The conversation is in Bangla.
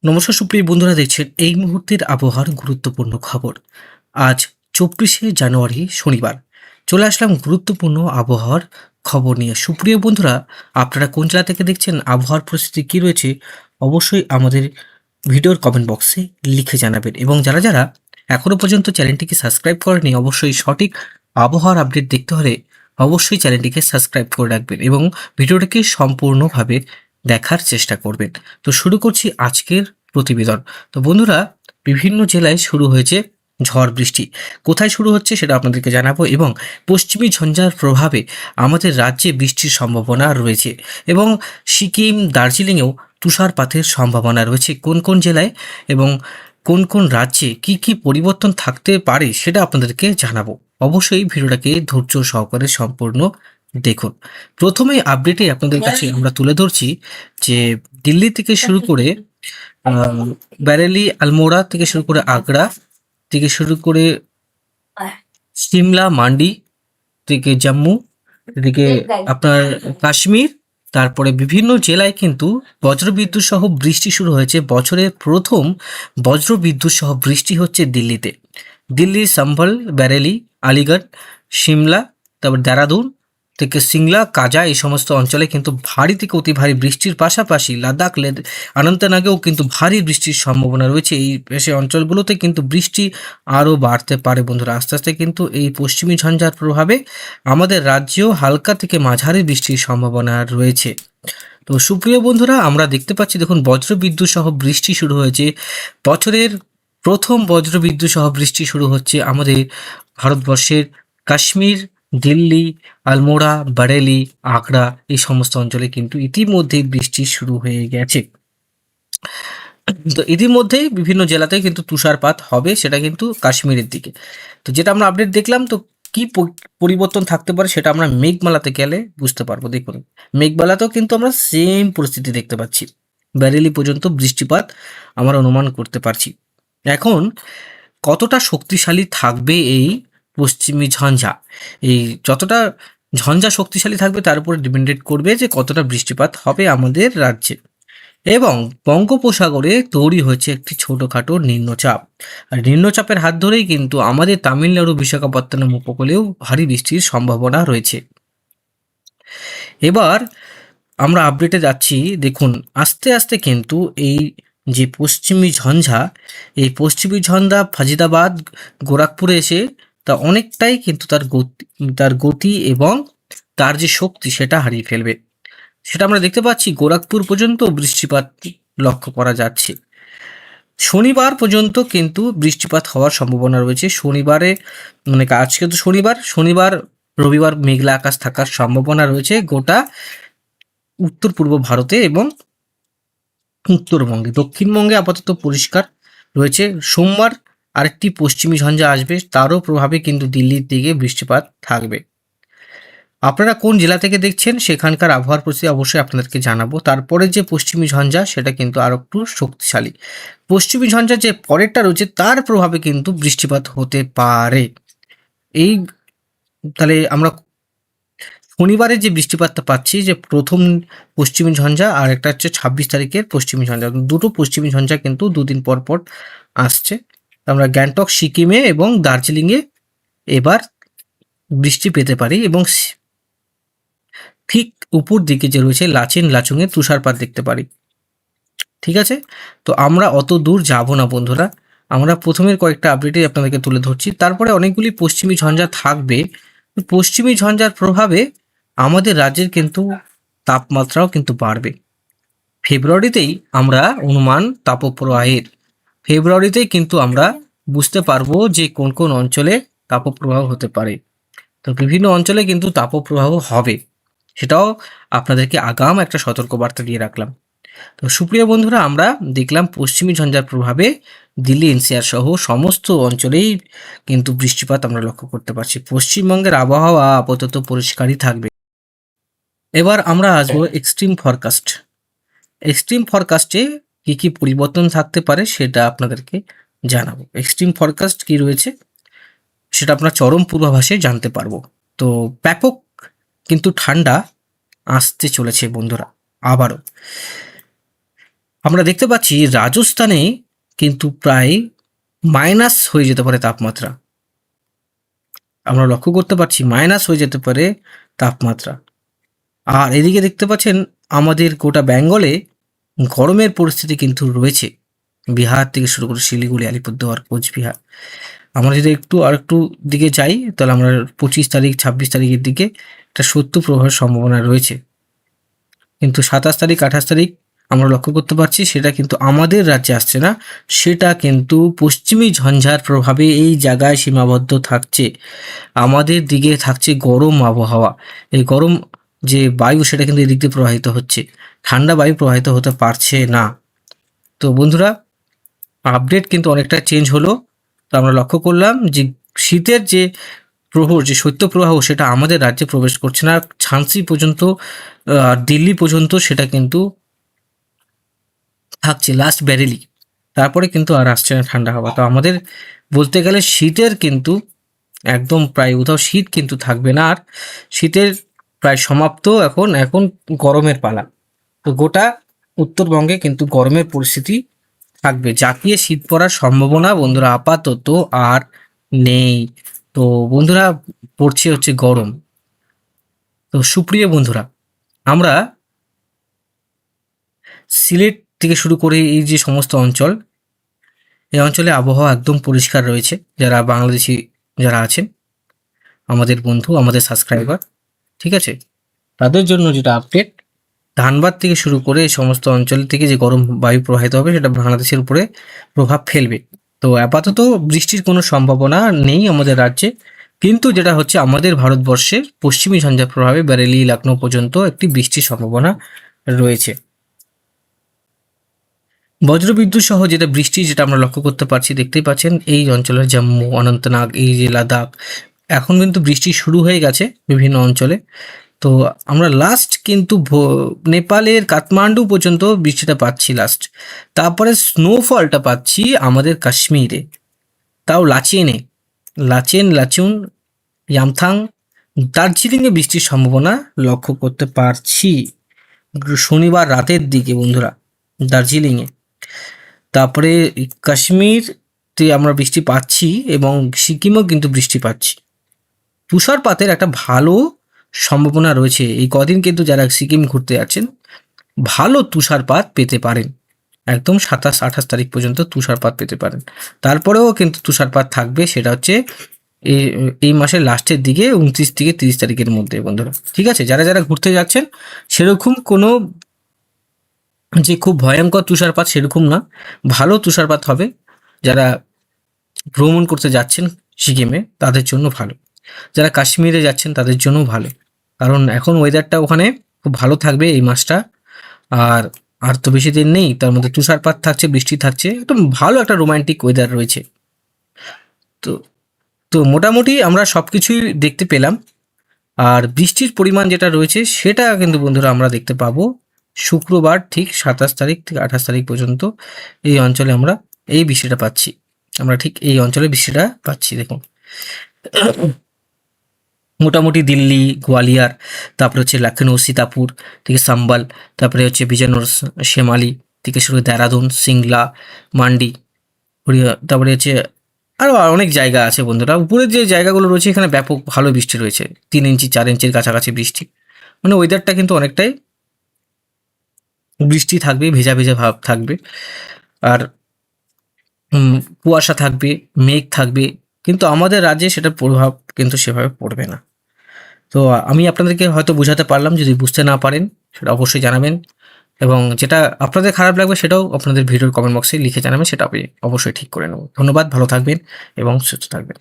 নমস্কার সুপ্রিয় বন্ধুরা, দেখছেন এই মুহূর্তের আবহাওয়ার গুরুত্বপূর্ণ খবর। আজ 24শে জানুয়ারি শনিবার চলে আসলাম গুরুত্বপূর্ণ আবহাওয়ার খবর নিয়ে। সুপ্রিয় বন্ধুরা, আপনারা কোন জেলা থেকে দেখছেন, আবহাওয়ার পরিস্থিতি কী রয়েছে, অবশ্যই আমাদের ভিডিওর কমেন্ট বক্সে লিখে জানাবেন। এবং যারা যারা এখনও পর্যন্ত চ্যানেলটিকে সাবস্ক্রাইব করেনি, অবশ্যই সঠিক আবহাওয়ার আপডেট দেখতে হলে অবশ্যই চ্যানেলটিকে সাবস্ক্রাইব করে রাখবেন এবং ভিডিওটিকে সম্পূর্ণভাবে দেখার চেষ্টা করবেন। তো শুরু করছি আজকের প্রতিবেদন। তো বন্ধুরা, বিভিন্ন জেলায় শুরু হয়েছে ঝড় বৃষ্টি। কোথায় শুরু হচ্ছে সেটা আপনাদেরকে জানাবো। এবং পশ্চিমী ঝঞ্ঝার প্রভাবে আমাদের রাজ্যে বৃষ্টির সম্ভাবনা রয়েছে এবং সিকিম, দার্জিলিংয়েও তুষারপাতের সম্ভাবনা রয়েছে। কোন কোন জেলায় এবং কোন কোন রাজ্যে কি কি পরিবর্তন থাকতে পারে সেটা আপনাদেরকে জানাবো। অবশ্যই ভিডিওটাকে ধৈর্য সহকারে সম্পূর্ণ দেখুন। প্রথমে আপডেটে আপনাদের কাছে আমরা তুলে ধরছি যে দিল্লি থেকে শুরু করে ব্যারেলি, আলমোড়া থেকে শুরু করে আগ্রা থেকে শুরু করে সিমলা, মান্ডি থেকে জম্মু, এদিকে আপনার কাশ্মীর, তারপরে বিভিন্ন জেলায় কিন্তু বজ্রবিদ্যুৎ সহ বৃষ্টি শুরু হয়েছে। বছরের প্রথম বজ্রবিদ্যুৎ সহ বৃষ্টি হচ্ছে দিল্লিতে। দিল্লি, সম্ভল, ব্যারেলি, আলিগড়, সিমলা, তারপর দেরাদুন থেকে সিংলা, কাজা এই সমস্ত অঞ্চলে কিন্তু ভারী থেকে অতি ভারী বৃষ্টির পাশাপাশি লাদাখ, অনন্তনাগেও কিন্তু ভারী বৃষ্টির সম্ভাবনা রয়েছে। এই সে অঞ্চলগুলোতে কিন্তু বৃষ্টি আরও বাড়তে পারে বন্ধুরা। আস্তে আস্তে কিন্তু এই পশ্চিমী ঝঞ্ঝার প্রভাবে আমাদের রাজ্যেও হালকা থেকে মাঝারি বৃষ্টির সম্ভাবনা রয়েছে। তো সুপ্রিয় বন্ধুরা, আমরা দেখতে পাচ্ছি, দেখুন, বজ্রবিদ্যুৎ সহ বৃষ্টি শুরু হয়েছে। বছরের প্রথম বজ্রবিদ্যুৎ সহ বৃষ্টি শুরু হচ্ছে আমাদের ভারতবর্ষের কাশ্মীর, দিল্লি, আলমোড়া, বারেলি, আগ্রা এই সমস্ত অঞ্চলে কিন্তু ইতিমধ্যেই বৃষ্টি শুরু হয়ে গেছে। তো ইতিমধ্যেই বিভিন্ন জেলাতে কিন্তু তুষারপাত হবে, সেটা কিন্তু কাশ্মীরের দিকে। তো যেটা আমরা আপডেট দেখলাম, তো কি পরিবর্তন থাকতে পারে সেটা আমরা মেঘমালাতে গেলে বুঝতে পারবো। দেখুন, মেঘমালাতেও কিন্তু আমরা সেম পরিস্থিতি দেখতে পাচ্ছি। ব্যারেলি পর্যন্ত বৃষ্টিপাত আমরা অনুমান করতে পারছি। এখন কতটা শক্তিশালী থাকবে এই পশ্চিমী ঝঞ্ঝা, এই যতটা ঝঞ্ঝা শক্তিশালী থাকবে তার উপরে ডিপেন্ডেড করবে যে কতটা বৃষ্টিপাত হবে আমাদের রাজ্যে। এবং বঙ্গোপসাগরে তৈরি হয়েছে একটি ছোটোখাটো নিম্নচাপ। আর নিম্নচাপের হাত ধরেই কিন্তু আমাদের তামিলনাড়ু, বিশাখাপত্তনম উপকূলেও ভারী বৃষ্টির সম্ভাবনা রয়েছে। এবার আমরা আপডেটে যাচ্ছি। দেখুন, আস্তে আস্তে কিন্তু এই যে পশ্চিমী ঝঞ্ঝা, এই পশ্চিমী ঝঞ্ঝা ফাজিদাবাদ, গোরখপুরে এসে তা অনেকটাই কিন্তু তার গতি এবং তার যে শক্তি সেটা হারিয়ে ফেলবে। সেটা আমরা দেখতে পাচ্ছি, গোরখপুর পর্যন্ত বৃষ্টিপাত লক্ষ্য করা যাচ্ছে। শনিবার পর্যন্ত কিন্তু বৃষ্টিপাত হওয়ার সম্ভাবনা রয়েছে। শনিবারে, মানে আজকে তো শনিবার রবিবার মেঘলা আকাশ থাকার সম্ভাবনা রয়েছে গোটা উত্তর পূর্ব ভারতে এবং উত্তরবঙ্গে। দক্ষিণবঙ্গে আপাতত পরিষ্কার রয়েছে। সোমবার আরেকটি পশ্চিমী ঝঞ্ঝা আসবে, তারও প্রভাবে কিন্তু দিল্লির দিকে বৃষ্টিপাত থাকবে। আপনারা কোন জেলা থেকে দেখছেন সেখানকার আবহাওয়ার পরিস্থিতি অবশ্যই আপনাদেরকে জানাবো। তারপরে যে পশ্চিমী ঝঞ্ঝা সেটা কিন্তু আরও একটু শক্তিশালী। পশ্চিমী ঝঞ্ঝা যে পরেরটা রয়েছে তার প্রভাবে কিন্তু বৃষ্টিপাত হতে পারে। এই তাহলে আমরা শনিবারে যে বৃষ্টিপাতটা পাচ্ছি, যে প্রথম পশ্চিমী ঝঞ্ঝা আর একটা হচ্ছে 26 তারিখের পশ্চিমী ঝঞ্ঝা, দুটো পশ্চিমী ঝঞ্ঝা কিন্তু দুদিন পর পর আসছে। আমরা গ্যাংটক, সিকিমে এবং দার্জিলিংয়ে এবার বৃষ্টি পেতে পারি এবং ঠিক উপর দিকে যে রয়েছে লাচেন, লাচুংয়ে তুষারপাত দেখতে পারি। ঠিক আছে, তো আমরা অত দূর যাব না বন্ধুরা। আমরা প্রথমের কয়েকটা আপডেটই আপনাদেরকে তুলে ধরছি, তারপরে অনেকগুলি পশ্চিমী ঝঞ্ঝা থাকবে। পশ্চিমী ঝঞ্ঝার প্রভাবে আমাদের রাজ্যের কিন্তু তাপমাত্রাও কিন্তু বাড়বে। ফেব্রুয়ারিতেই আমরা অনুমান তাপপ্রবাহের, ফেব্রুয়ারিতেই কিন্তু আমরা বুঝতে পারবো যে কোন কোন অঞ্চলে তাপপ্রবাহ হতে পারে। তো বিভিন্ন অঞ্চলে কিন্তু তাপপ্রবাহ হবে, সেটাও আপনাদেরকে আগাম একটা সতর্কবার্তা দিয়ে রাখলাম। তো সুপ্রিয় বন্ধুরা, আমরা দেখলাম পশ্চিমী ঝঞ্ঝার প্রভাবে দিল্লি এনসিআর সহ সমস্ত অঞ্চলেই কিন্তু বৃষ্টিপাত আমরা লক্ষ্য করতে পারছি। পশ্চিমবঙ্গের আবহাওয়া আপাতত পরিষ্কারই থাকবে। এবার আমরা আসবো এক্সট্রিম ফরকাস্ট। এক্সট্রিম ফরকাস্টে কী কী পরিবর্তন থাকতে পারে সেটা আপনাদেরকে জানাবো। এক্সট্রিম ফরকাস্ট কী রয়েছে সেটা আপনার চরম পূর্বাভাসে জানতে পারবো। তো ব্যাপক কিন্তু ঠান্ডা আসতে চলেছে বন্ধুরা। আবারও আমরা দেখতে পাচ্ছি রাজস্থানে কিন্তু প্রায় মাইনাস হয়ে যেতে পারে তাপমাত্রা। আমরা লক্ষ্য করতে পারছি মাইনাস হয়ে যেতে পারে তাপমাত্রা। আর এদিকে দেখতে পাচ্ছেন আমাদের গোটা বেঙ্গলে গরমের পরিস্থিতি কিন্তু রয়েছে। বিহার থেকে শুরু করে শিলিগুড়ি, আলিপুরদুয়ার, কোচবিহার। আমরা যদি আরেকটু দিকে যাই তাহলে আমরা 25 তারিখ 26 তারিখের দিকে একটা শৈত্যপ্রবাহের সম্ভাবনা রয়েছে। কিন্তু 27 তারিখ 28 তারিখ আমরা লক্ষ্য করতে পারছি সেটা কিন্তু আমাদের রাজ্যে আসছে না, সেটা কিন্তু পশ্চিমী ঝঞ্ঝার প্রভাবে এই জায়গায় সীমাবদ্ধ থাকছে। আমাদের দিকে থাকছে গরম আবহাওয়া। এই গরম যে বায়ু সেটা কিন্তু এদিক দিয়ে প্রবাহিত হচ্ছে, ঠান্ডা বায়ু প্রবাহিত হতে পারছে না। তো বন্ধুরা, আপডেট কিন্তু অনেকটা চেঞ্জ হলো। তো আমরা লক্ষ্য করলাম যে শীতের যে প্রহর, যে শৈত্যপ্রবাহ সেটা আমাদের রাজ্যে প্রবেশ করছে না। ঝাঁসি পর্যন্ত, দিল্লি পর্যন্ত সেটা কিন্তু থাকছে লাস্ট ব্যারেলি। তারপরে কিন্তু আর আসছে না ঠান্ডা হাওয়া। তো আমাদের বলতে গেলে শীতের কিন্তু একদম প্রায় কোথাও শীত কিন্তু থাকবে না। আর শীতের প্রায় সমাপ্ত। এখন এখন গরমের পালা। তো গোটা উত্তরবঙ্গে কিন্তু গরমের পরিস্থিতি থাকবে। জাঁকিয়ে শীত পড়ার সম্ভাবনা বন্ধুরা আপাতত আর নেই। তো বন্ধুরা, পড়ছে হচ্ছে গরম। তো সুপ্রিয় বন্ধুরা, আমরা সিলেট থেকে শুরু করে এই যে সমস্ত অঞ্চল, এই অঞ্চলে আবহাওয়া একদম পরিষ্কার রয়েছে। যারা বাংলাদেশি যারা আছেন, আমাদের বন্ধু, আমাদের সাবস্ক্রাইবার, ঠিক আছে, তাদের জন্য যেটা আপডেট, ধানবাদ থেকে শুরু করে এই সমস্ত অঞ্চল থেকে যে গরম বায়ু প্রবাহিত হবে সেটা বাংলাদেশের উপরে প্রভাব ফেলবে। তো আপাতত বৃষ্টির কোনো সম্ভাবনা নেই আমাদের রাজ্যে। কিন্তু যেটা হচ্ছে আমাদের ভারতবর্ষের পশ্চিমী ঝঞ্ঝার প্রভাবে বেরেলি, লখনৌ পর্যন্ত একটি বৃষ্টির সম্ভাবনা রয়েছে। বজ্রবিদ্যুৎ সহ যেটা বৃষ্টি, যেটা আমরা লক্ষ্য করতে পারছি, দেখতেই পাচ্ছেন এই অঞ্চলের জম্মু, অনন্তনাগ, এই যে লাদাখ, এখন কিন্তু বৃষ্টি শুরু হয়ে গেছে বিভিন্ন অঞ্চলে। তো আমরা লাস্ট কিন্তু নেপালের কাঠমান্ডু পর্যন্ত বৃষ্টিটা পাচ্ছি লাস্ট। তারপরে স্নোফলটা পাচ্ছি আমাদের কাশ্মীরে, তাও লাচুন, ইয়ামথাং, দার্জিলিংয়ে বৃষ্টির সম্ভাবনা লক্ষ্য করতে পারছি শনিবার রাতের দিকে বন্ধুরা, দার্জিলিংয়ে। তারপরে কাশ্মীরতে আমরা বৃষ্টি পাচ্ছি এবং সিকিমেও কিন্তু বৃষ্টি পাচ্ছি। তুষারপাতের একটা ভালো সম্ভাবনা রয়েছে। এই কদিন কিন্তু যারা সিকিম ঘুরতে যাচ্ছেন ভালো তুষারপাত পেতে পারেন। একদম 27-28 তারিখ পর্যন্ত তুষারপাত পেতে পারেন। তারপরেও কিন্তু তুষারপাত থাকবে, সেটা হচ্ছে এই মাসের লাস্টের দিকে 29 থেকে 30 তারিখের মধ্যে বন্ধুরা, ঠিক আছে। যারা যারা ঘুরতে যাচ্ছেন সেরকম কোনো যে খুব ভয়ঙ্কর তুষারপাত সেরকম না, ভালো তুষারপাত হবে। যারা ভ্রমণ করতে যাচ্ছেন সিকিমে তাদের জন্য ভালো, যারা কাশ্মীরে যাচ্ছেন তাদের জন্য ভালো, কারণ এখন ওয়েদারটা ওখানে খুব ভালো থাকবে এই মাসটা। আর আর তো বেশি দিন নেই, তার মধ্যে তুষারপাত থাকছে, বৃষ্টি থাকছে, একদম ভালো একটা রোমান্টিক ওয়েদার রয়েছে। তো তো মোটামুটি আমরা সব কিছুই দেখতে পেলাম। আর বৃষ্টির পরিমাণ যেটা রয়েছে সেটা কিন্তু বন্ধুরা আমরা দেখতে পাবো শুক্রবার ঠিক 27 তারিখ থেকে 28 তারিখ পর্যন্ত এই অঞ্চলে আমরা এই বৃষ্টিটা পাচ্ছি। আমরা ঠিক এই অঞ্চলে বৃষ্টিটা পাচ্ছি। দেখুন, মোটামুটি দিল্লি, গোয়ালিয়র, তারপরে হচ্ছে লখনৌ, সীতাপুর থেকে সাম্বাল, তারপরে হচ্ছে বিজয়নগর, শেমালি থেকে শুরু করে দেহরাদুন, সিংলা, মান্ডি, তারপরে হচ্ছে আরও অনেক জায়গা আছে বন্ধুরা। উপরের যে জায়গাগুলো রয়েছে এখানে ব্যাপক ভালো বৃষ্টি রয়েছে, 3 ইঞ্চি 4 ইঞ্চির কাছাকাছি বৃষ্টি। মানে ওয়েদারটা কিন্তু অনেকটাই বৃষ্টি থাকবে, ভেজা ভেজা ভাব থাকবে। আর কুয়াশা থাকবে, মেঘ থাকবে, কিন্তু আমাদের রাজ্যে সেটার প্রভাব কিন্তু সেভাবে পড়বে না। তো আমি আপনাদেরকে হয়তো বোঝাতে পারলাম। যদি বুঝতে না পারেন সেটা অবশ্যই জানাবেন, এবং যেটা আপনাদের খারাপ লাগবে সেটাও আপনাদের ভিডিওর কমেন্ট বক্সে লিখে জানাবেন, সেটা আমি অবশ্যই ঠিক করে নেব। ধন্যবাদ, ভালো থাকবেন এবং সুস্থ থাকবেন।